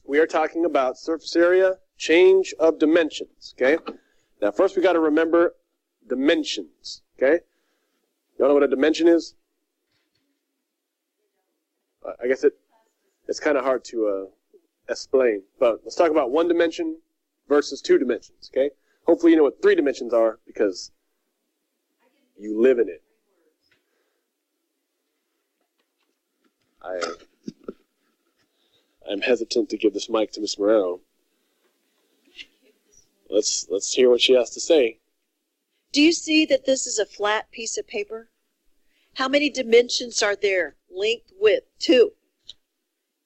we are talking about surface area, change of dimensions, okay? Now, first we got to remember dimensions, okay? You all know what a dimension is? I guess it's kind of hard to explain, but let's talk about one dimension versus two dimensions, okay? Hopefully you know what three dimensions are because you live in it. I'm hesitant to give this mic to Miss Morero. Let's hear what she has to say. Do you see that this is a flat piece of paper? How many dimensions are there? Length, width, 2.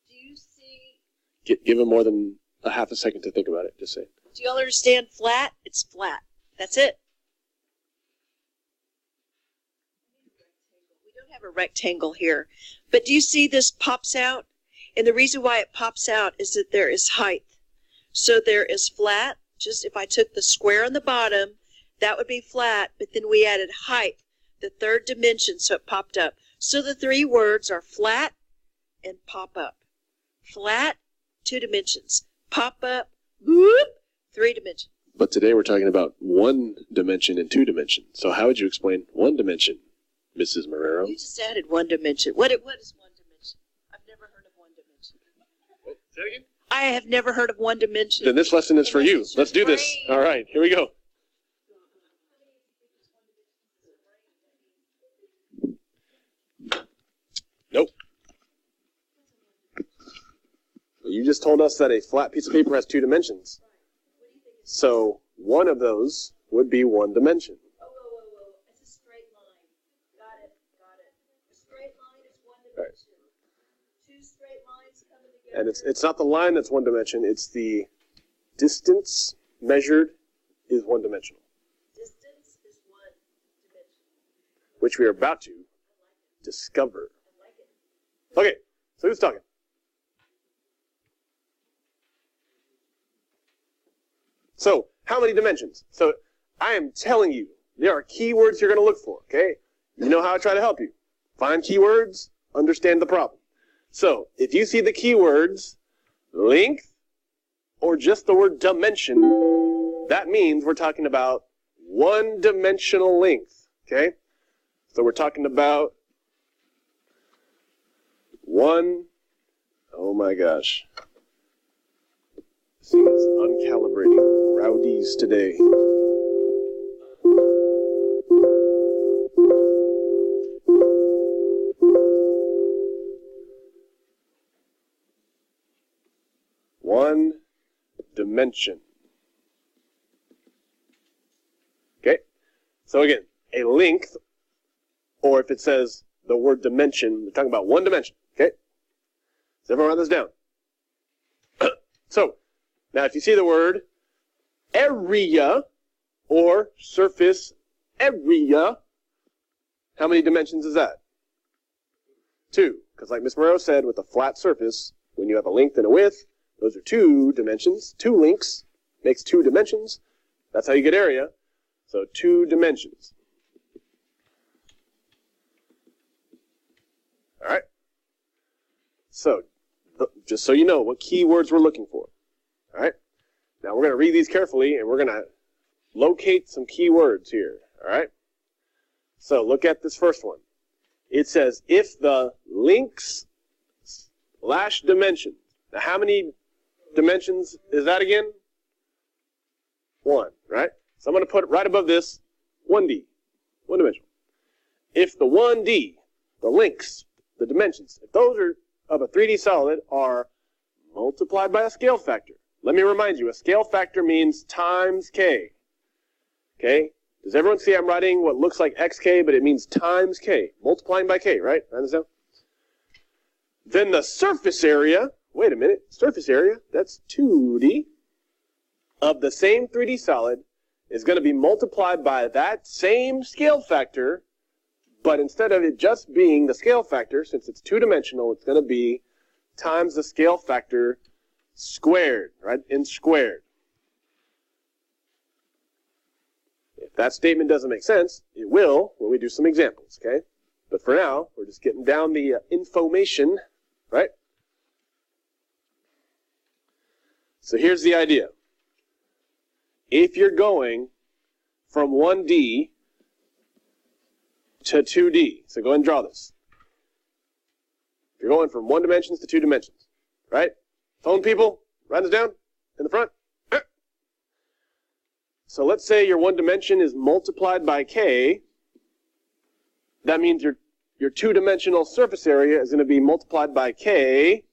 Do you see? Give him more than a half a second to think about it. Just say it. Do you all understand flat? It's flat. That's it. We don't have a rectangle here. But do you see this pops out? And the reason why it pops out is that there is height. So there is flat. Just if I took the square on the bottom, that would be flat. But then we added height, the third dimension, so it popped up. So the three words are flat and pop up. Flat, 2 dimensions. Pop up, whoop, 3 dimensions. But today we're talking about 1 dimension and 2 dimensions. So how would you explain 1 dimension, Mrs. Morero? You just added 1 dimension. What is 1 dimension? I've never heard of 1 dimension. Wait, say it again? I have never heard of 1 dimension. Then this lesson is for you. Let's do this. All right, here we go. Nope. You just told us that a flat piece of paper has 2 dimensions. So one of those would be 1 dimension. Whoa. It's a straight line. Got it. A straight line is 1 dimension. Right. 2 straight lines coming together. And it's not the line that's 1 dimension. It's the distance measured is 1 dimensional. Distance is 1 dimension. Which we are about to discover. Okay, so who's talking? So, how many dimensions? So, I am telling you, there are keywords you're going to look for, okay? You know how I try to help you. Find keywords, understand the problem. So, if you see the keywords length or just the word dimension, that means we're talking about 1-dimensional length, okay? So, we're talking about oh my gosh. This thing is uncalibrating. Rowdies today. One dimension. Okay? So again, a length, or if it says the word dimension, we're talking about 1 dimension. Okay? So everyone write this down. So, now if you see the word area or surface area, how many dimensions is that? 2. Because like Ms. Morero said, with a flat surface, when you have a length and a width, those are 2 dimensions. 2 lengths makes 2 dimensions. That's how you get area. So 2 dimensions. All right? So, just so you know what keywords we're looking for. All right? Now, we're going to read these carefully, and we're going to locate some keywords here. All right? So, look at this first one. It says, if the lengths / dimensions. Now, how many dimensions is that again? 1, right? So, I'm going to put it right above this 1D, 1 dimensional. If the 1D, the lengths, the dimensions, if those are of a 3D solid are multiplied by a scale factor. Let me remind you, a scale factor means times k. Okay? Does everyone see I'm writing what looks like xk, but it means times k, multiplying by k, right? Understand? Then the surface area, wait a minute, surface area, that's 2D, of the same 3D solid is going to be multiplied by that same scale factor. But instead of it just being the scale factor, since it's 2-dimensional, it's going to be times the scale factor squared, right? In squared. If that statement doesn't make sense, it will when we do some examples, okay? But for now, we're just getting down the information, right? So here's the idea. If you're going from 1D to 2D, so go ahead and draw this. You're going from 1 dimensions to 2 dimensions, right? Phone people, write this down in the front. So let's say your 1 dimension is multiplied by k. That means your 2-dimensional surface area is going to be multiplied by k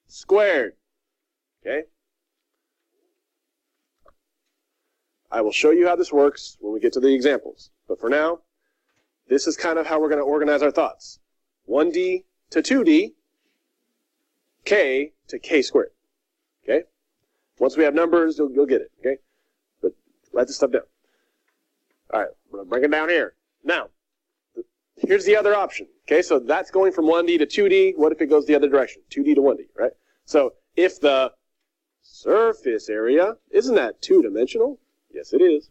squared. Okay? I will show you how this works when we get to the examples. But for now, this is kind of how we're going to organize our thoughts. 1D to 2D, k to k squared. Okay? Once we have numbers, you'll get it. Okay? But write this stuff down. All right, I'm going to bring it down here. Now, here's the other option. Okay, so that's going from 1D to 2D. What if it goes the other direction? 2D to 1D, right? So if the surface area, isn't that 2-dimensional? Yes, it is.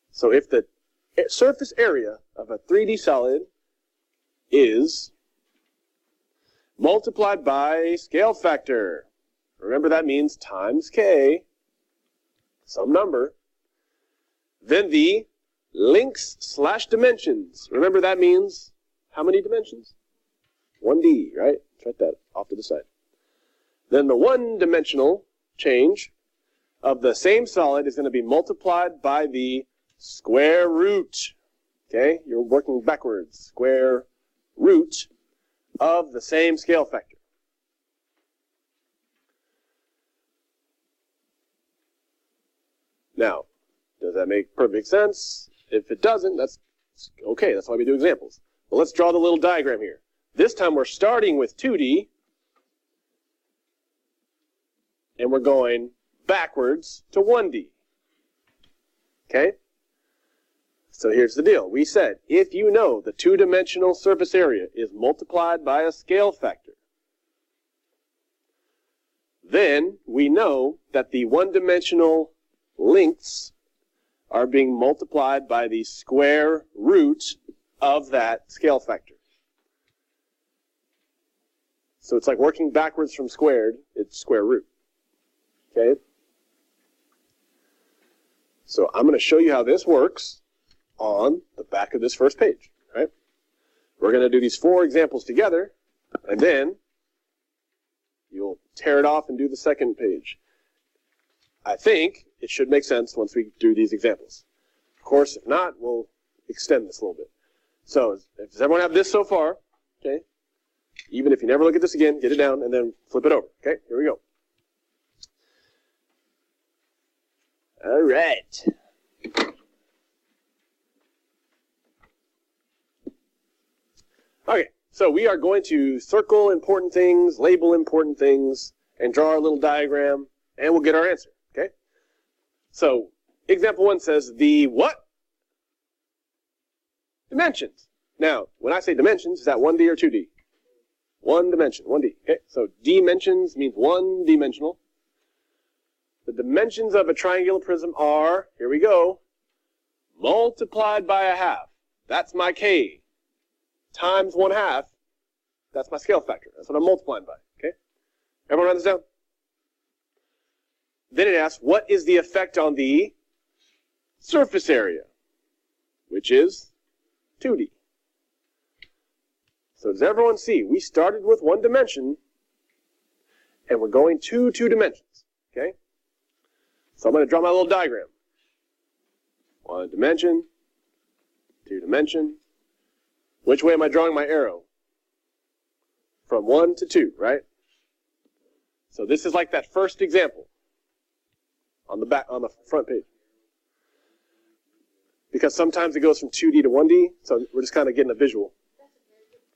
So if the surface area of a 3D solid is multiplied by scale factor, remember that means times k, some number, then the lengths/dimensions, remember that means how many dimensions? 1D, right? Write that off to the side. Then the 1-dimensional change of the same solid is going to be multiplied by the square root. Okay? You're working backwards. Square root of the same scale factor. Now, does that make perfect sense? If it doesn't, that's okay. That's why we do examples. Well, let's draw the little diagram here. This time we're starting with 2D, and we're going backwards to 1D. Okay? So here's the deal. We said if you know the 2-dimensional surface area is multiplied by a scale factor, then we know that the 1-dimensional lengths are being multiplied by the square root of that scale factor. So it's like working backwards from squared, it's square root. Okay? So I'm going to show you how this works on the back of this first page. Right? We're going to do these 4 examples together, and then you'll tear it off and do the second page. I think it should make sense once we do these examples. Of course, if not, we'll extend this a little bit. So, does everyone have this so far? Okay. Even if you never look at this again, get it down and then flip it over. Okay, here we go. All right. Okay, so we are going to circle important things, label important things, and draw our little diagram, and we'll get our answer. Okay? So, example 1 says the what? Dimensions. Now, when I say dimensions, is that 1D or 2D? 1 dimension, 1D. Okay, so dimensions means 1-dimensional. The dimensions of a triangular prism are, here we go, multiplied by a half. That's my K. Times 1/2. That's my scale factor. That's what I'm multiplying by. Okay? Everyone write this down? Then it asks, what is the effect on the surface area? Which is 2D. So does everyone see? We started with 1 dimension, and we're going to 2 dimensions. Okay? So I'm going to draw my little diagram. 1 dimension, 2 dimension. Which way am I drawing my arrow? From 1 to 2, right? So this is like that first example on the back, on the front page. Because sometimes it goes from 2D to 1D, so we're just kind of getting a visual.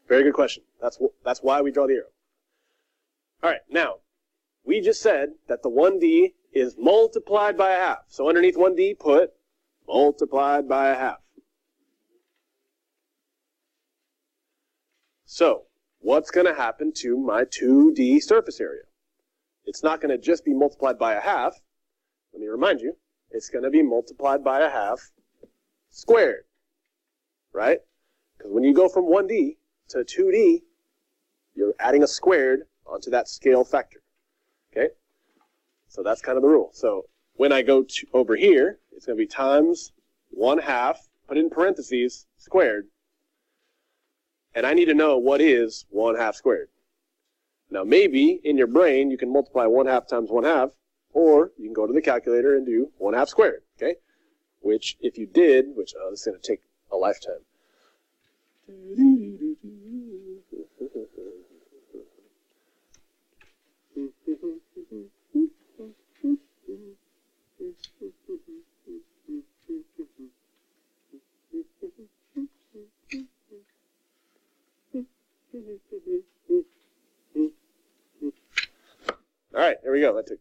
Very good question. That's why we draw the arrow. All right, now, we just said that the 1D is multiplied by a half. So underneath 1D, put multiplied by a half. So, what's going to happen to my 2D surface area? It's not going to just be multiplied by a half. Let me remind you, it's going to be multiplied by a half squared, right? Because when you go from 1D to 2D, you're adding a squared onto that scale factor, okay? So that's kind of the rule. So when I go over here, it's going to be times 1/2, put in parentheses, squared. And I need to know what is 1/2 squared. Now maybe in your brain you can multiply 1/2 times 1/2, or you can go to the calculator and do 1/2 squared, okay? Which if you did, this is going to take a lifetime. All right, here we go. That took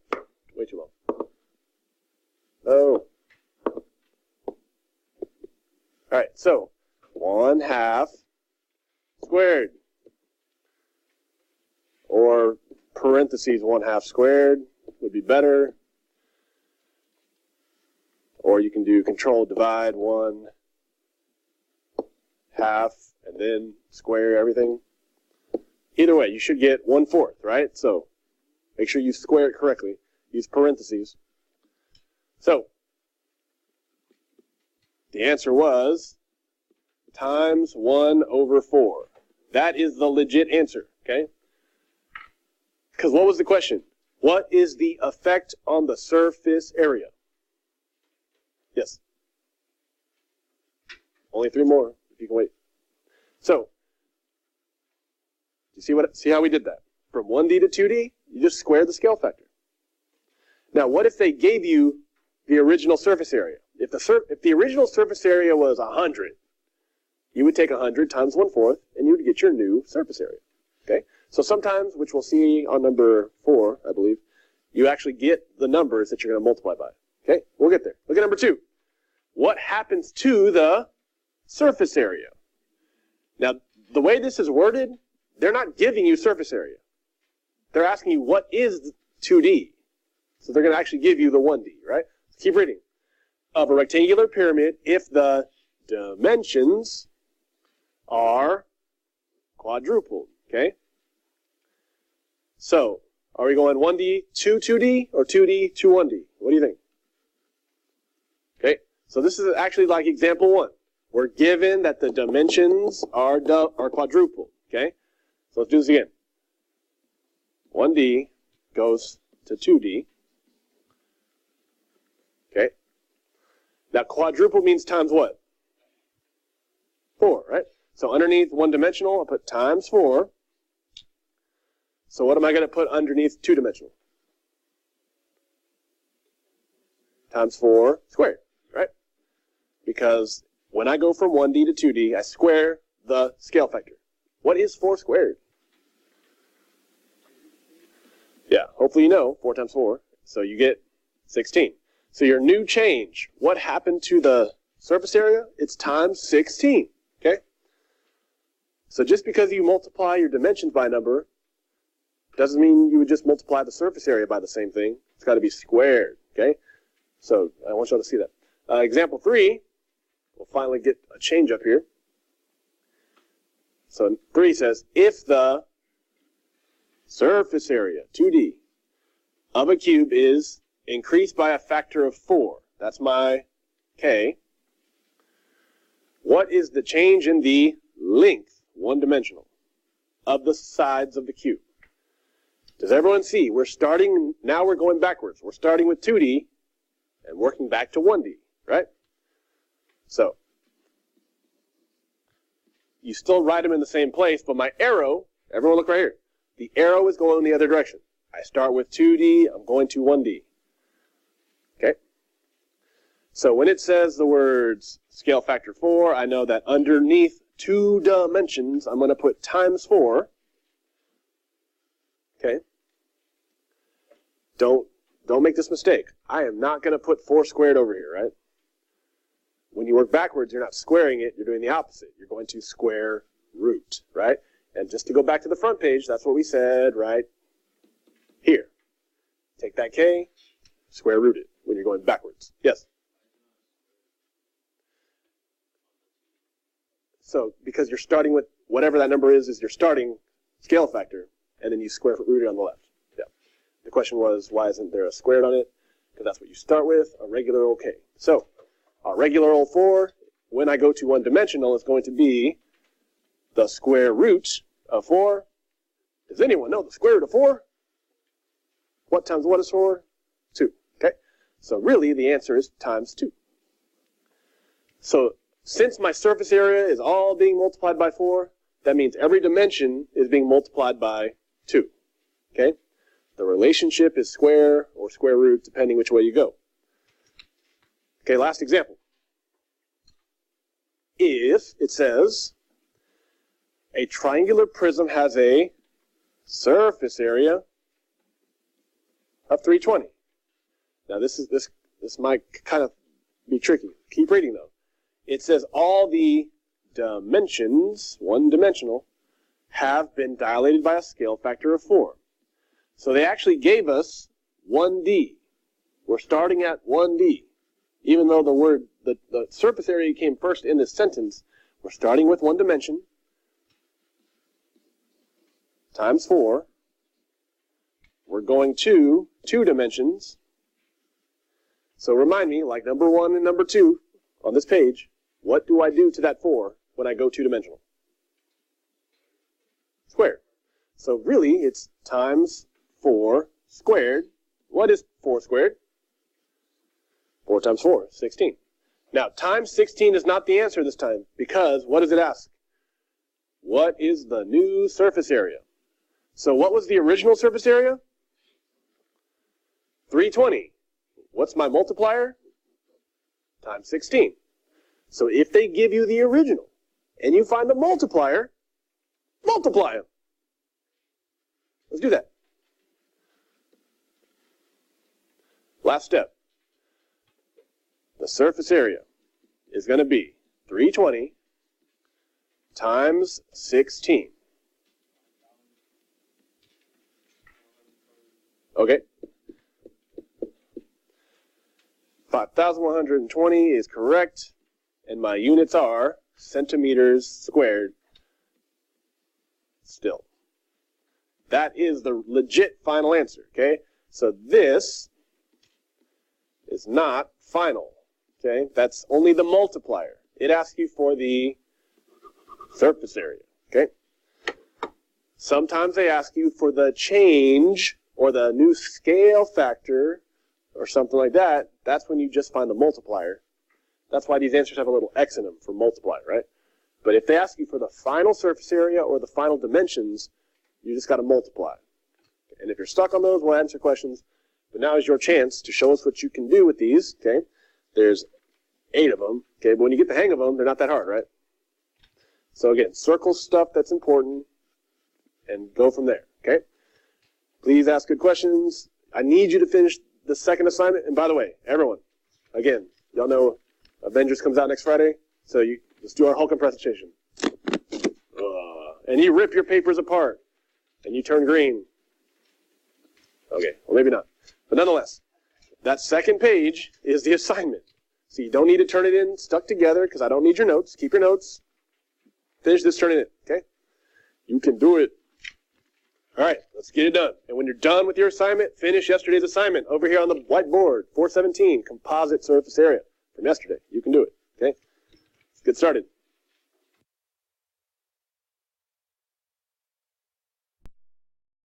way too long. Oh. All right, so 1/2 squared, or parentheses 1/2 squared would be better. Or you can do control divide 1/2 and then square everything. Either way, you should get 1/4, right? So make sure you square it correctly. Use parentheses. So the answer was times 1/4. That is the legit answer, okay? Because what was the question? What is the effect on the surface area? Yes. Only 3 more, if you can wait. So, see how we did that? From 1D to 2D, you just square the scale factor. Now, what if they gave you the original surface area? If the original surface area was 100, you would take 100 times 1/4, and you would get your new surface area. Okay? So sometimes, which we'll see on number 4, I believe, you actually get the numbers that you're going to multiply by. Okay? We'll get there. Look at number 2. What happens to the surface area? Now, the way this is worded, they're not giving you surface area. They're asking you, what is 2D? So they're going to actually give you the 1D, right? Keep reading. Of a rectangular pyramid, if the dimensions are quadrupled, okay? So, are we going 1D to 2D or 2D to 1D? What do you think? Okay, so this is actually like example 1. We're given that the dimensions are quadrupled, okay? So let's do this again. 1D goes to 2D. Okay? Now quadruple means times what? 4, right? So underneath one-dimensional, I'll put times 4. So what am I going to put underneath two-dimensional? Times 4 squared, right? Because when I go from 1D to 2D, I square the scale factor. What is 4 squared? Yeah, hopefully you know 4 times 4. So you get 16. So your new change, what happened to the surface area? It's times 16, okay? So just because you multiply your dimensions by a number doesn't mean you would just multiply the surface area by the same thing. It's got to be squared, okay? So I want you all to see that. Example 3, we'll finally get a change up here. So 3 says, if the surface area, 2D, of a cube is increased by a factor of 4, that's my K, what is the change in the length, one-dimensional, of the sides of the cube? Does everyone see? Now we're going backwards. We're starting with 2D and working back to 1D, right? So, you still write them in the same place, but my arrow, everyone look right here. The arrow is going in the other direction. I start with 2D, I'm going to 1D. Okay? So when it says the words scale factor 4, I know that underneath 2 dimensions, I'm going to put times 4. Okay? Don't make this mistake. I am not going to put 4 squared over here, right? When you work backwards, you're not squaring it, you're doing the opposite. You're going to square root, right? And just to go back to the front page, that's what we said right here. Take that K, square root it when you're going backwards. Yes? So, because you're starting with whatever that number is your starting scale factor, and then you square root it on the left. Yeah. The question was, why isn't there a squared on it? Because that's what you start with, a regular old K. So, our regular old 4, when I go to one-dimensional, is going to be the square root of 4. Does anyone know the square root of 4? What times what is 4? 2. Okay? So really, the answer is times 2. So since my surface area is all being multiplied by 4, that means every dimension is being multiplied by 2. Okay? The relationship is square or square root, depending which way you go. Okay, last example. If it says a triangular prism has a surface area of 320. Now this might kind of be tricky. Keep reading though. It says all the dimensions, one-dimensional, have been dilated by a scale factor of 4. So they actually gave us 1D. We're starting at 1D. Even though the surface area came first in this sentence, we're starting with one dimension times 4. We're going to 2 dimensions. So remind me, like number 1 and number 2 on this page, what do I do to that 4 when I go 2-dimensional? Squared. So really, it's times 4 squared. What is 4 squared? 4 times 4, 16. Now, times 16 is not the answer this time, because what does it ask? What is the new surface area? So what was the original surface area? 320. What's my multiplier? Times 16. So if they give you the original, and you find the multiplier, multiply them. Let's do that. Last step. The surface area is going to be 320 times 16. Okay. 5,120 is correct, and my units are centimeters squared still. That is the legit final answer, okay? So this is not final, okay? That's only the multiplier. It asks you for the surface area, okay? Sometimes they ask you for the change or the new scale factor or something like that. That's when you just find the multiplier. That's why these answers have a little X in them for multiply, right? But if they ask you for the final surface area or the final dimensions, you just got to multiply. And if you're stuck on those, we'll answer questions. But now is your chance to show us what you can do with these, okay? There's 8 of them, okay? But when you get the hang of them, they're not that hard, right? So again, circle stuff that's important and go from there, okay? Please ask good questions. I need you to finish the second assignment. And by the way, everyone, again, y'all know Avengers comes out next Friday, so let's do our Hulk presentation. And you rip your papers apart, and you turn green. Okay, well maybe not. But nonetheless, that second page is the assignment. So you don't need to turn it in stuck together, because I don't need your notes. Keep your notes. Finish this, turn it in, okay? You can do it. All right, let's get it done. And when you're done with your assignment, finish yesterday's assignment over here on the whiteboard, 417, composite surface area from yesterday. You can do it, okay? Let's get started.